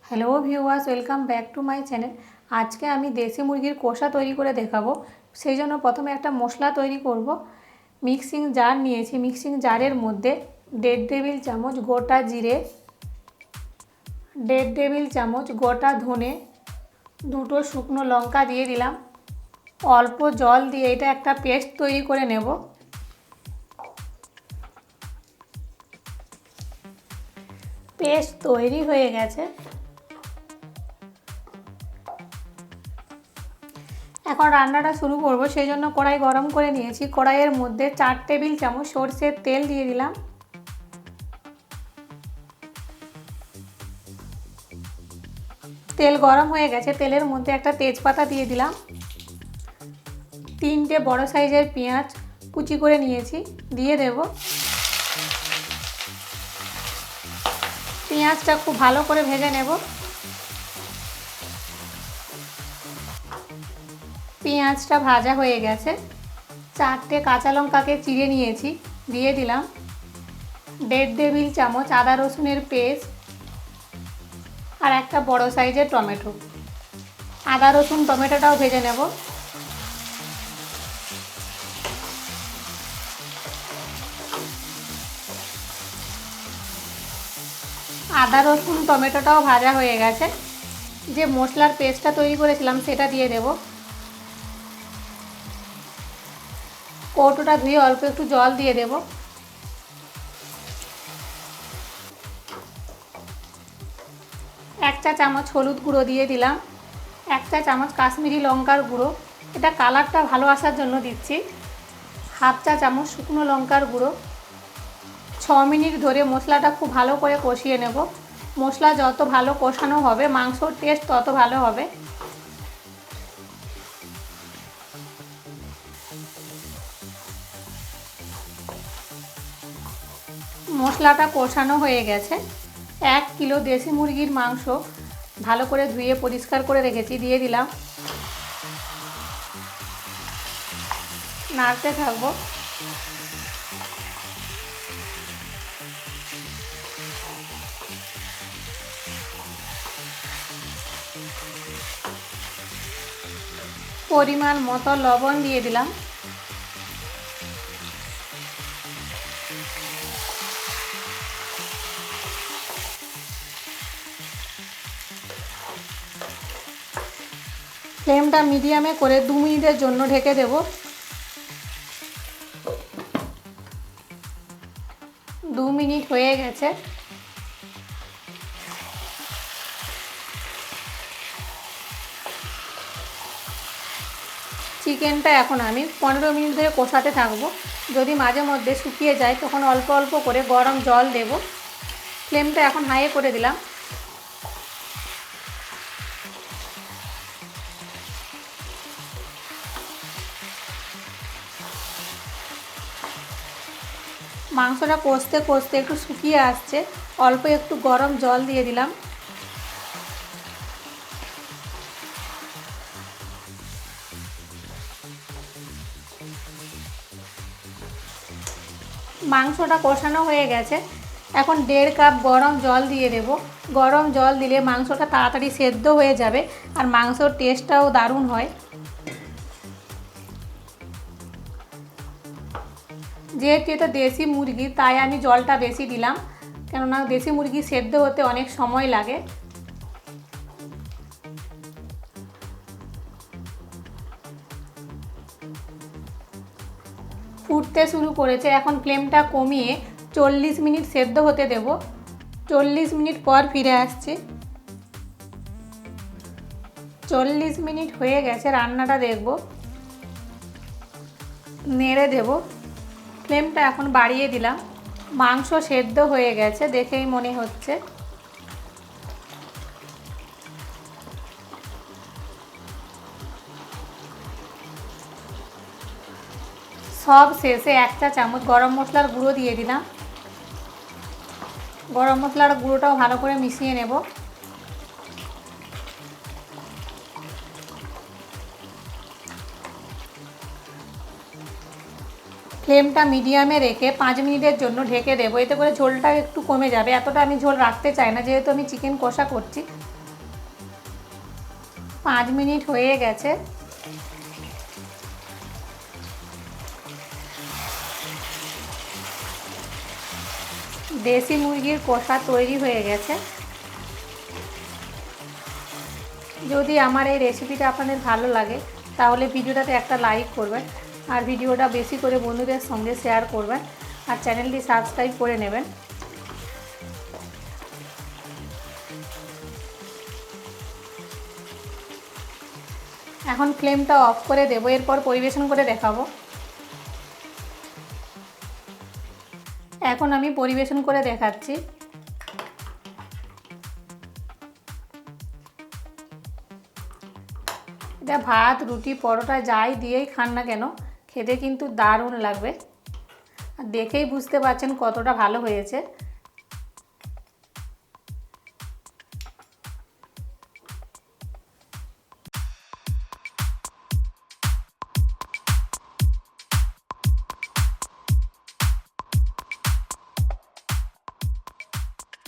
Hello viewers, welcome back to my channel. আজকে আমি দেশি মুরগির কষা তৈরি করে দেখাবো। সেই জন্য প্রথমে একটা মশলা তৈরি করব। মিক্সিং জার নিয়েছি। মিক্সিং জারের মধ্যে 1.5 টেবিল চামচ গোটা জিরে, 1.5 টেবিল চামচ গোটা ধনে, 2টো শুকনো লঙ্কা দিয়ে দিলাম। অল্প জল দিয়ে এটা একটা পেস্ট তৈরি করে নেব। পেস্ট তৈরি হয়ে গেছে। এখন রান্নাটা শুরু করব, সেই জন্য কড়াই গরম করে নিয়েছি। কড়াইয়ের মধ্যে 4 টেবিল চামচ সরষের তেল দিয়ে দিলাম। তেল গরম হয়ে গেছে। তেলের মধ্যে একটা তেজপাতা দিয়ে দিলাম। 3টে বড় সাইজের পেঁয়াজ কুচি করে নিয়েছি, দিয়ে দেব। পেঁয়াজটা খুব ভালো করে ভেজে নেব। পেঁয়াজটা ভাজা হয়ে গেছে। 4টে কাঁচা লঙ্কাকে চিড়ে নিয়েছি, দিয়ে দিলাম। 1.5 টেবিল চামচ আদা রসুনের পেস্ট আর একটা বড় সাইজের টমেটো। আদা রসুন টমেটোটাও ভেজে নেব। আদা রসুন টমেটোটাও ভাজা হয়ে গেছে। যে মশলার পেস্টটা তৈরি করেছিলাম সেটা দিয়ে দেব। কৌটোটা ধুয়ে অল্প একটু জল দিয়ে দেব। 1 চা চামচ হলুদ গুঁড়ো দিয়ে দিলাম। 1 চা চামচ কাশ্মীরি লঙ্কার গুঁড়ো, এটা কালারটা ভালো আসার জন্য দিচ্ছি। 1/2 চা চামচ শুকনো লঙ্কার গুঁড়ো। 6 মিনিট ধরে মশলাটা খুব ভালো করে কষিয়ে নেব। মশলা যত ভালো কষানো হবে মাংসর টেস্ট তত ভালো হবে। মশলাটা কষানো হয়ে গেছে। 1 কিলো দেশি মুরগির মাংস ভালো করে ধুয়ে পরিষ্কার করে রেখেছি, দিয়ে দিলাম। নাড়তে থাকবো। পরিমাণ মতো লবণ দিয়ে দিলাম। ফ্লেমটা মিডিয়ামে করে 2 মিনিটের জন্য ঢেকে দেব। 2 মিনিট হয়ে গেছে। চিকেনটা এখন আমি 15 মিনিট ধরে কষাতে থাকবো। যদি মাঝে মধ্যে শুকিয়ে যায় তখন অল্প অল্প করে গরম জল দেব। ফ্লেমটা এখন হাইয়ে করে দিলাম। মাংসটা কষতে কষতে একটু শুকিয়ে আসছে, অল্প একটু গরম জল দিয়ে দিলাম। মাংসটা কষানো হয়ে গেছে। এখন 1.5 কাপ গরম জল দিয়ে দেব। গরম জল দিলে মাংসটা তাড়াতাড়ি সেদ্ধ হয়ে যাবে আর মাংসর টেস্টটাও দারুণ হয়। যেহেতু এটা দেশি মুরগি তাই আমি জলটা বেশি দিলাম, কেননা দেশি মুরগি সেদ্ধ হতে অনেক সময় লাগে। ফুটতে শুরু করেছে। এখন ফ্লেমটা কমিয়ে 40 মিনিট সেদ্ধ হতে দেব। 40 মিনিট পর ফিরে আসছি। 40 মিনিট হয়ে গেছে। রান্নাটা দেখব, নেড়ে দেব। ফ্লেমটা এখন বাড়িয়ে দিলাম। মাংস সেদ্ধ হয়ে গেছে দেখেই মনে হচ্ছে। সব শেষে 1 চা চামচ গরম মশলার গুঁড়ো দিয়ে দিলাম। গরম মশলার গুঁড়োটাও ভালো করে মিশিয়ে নেব। ফ্লেমটা মিডিয়ামে রেখে 5 মিনিটের জন্য ঢেকে দেবো, এতে করে ঝোলটা একটু কমে যাবে। এতটা আমি ঝোল রাখতে চাই না, যেহেতু আমি চিকেন কষা করছি। 5 মিনিট হয়ে গেছে। দেশি মুরগির কষা তৈরি হয়ে গেছে। যদি আমার এই রেসিপিটা আপনাদের ভালো লাগে তাহলে ভিডিওটাতে একটা লাইক করবেন, আর ভিডিওটা বেশি করে বন্ধুদের সঙ্গে শেয়ার করবেন, আর চ্যানেলটি সাবস্ক্রাইব করে নেবেন। এখন ফ্লেমটা অফ করে দেবো, এরপর পরিবেশন করে দেখাবো। এখন আমি পরিবেশন করে দেখাচ্ছি। এটা ভাত, রুটি, পরোটা যাই দিয়েই খান না কেন খেতে কিন্তু দারুণ লাগবে। আর দেখেই বুঝতে পারছেন কতটা ভালো হয়েছে।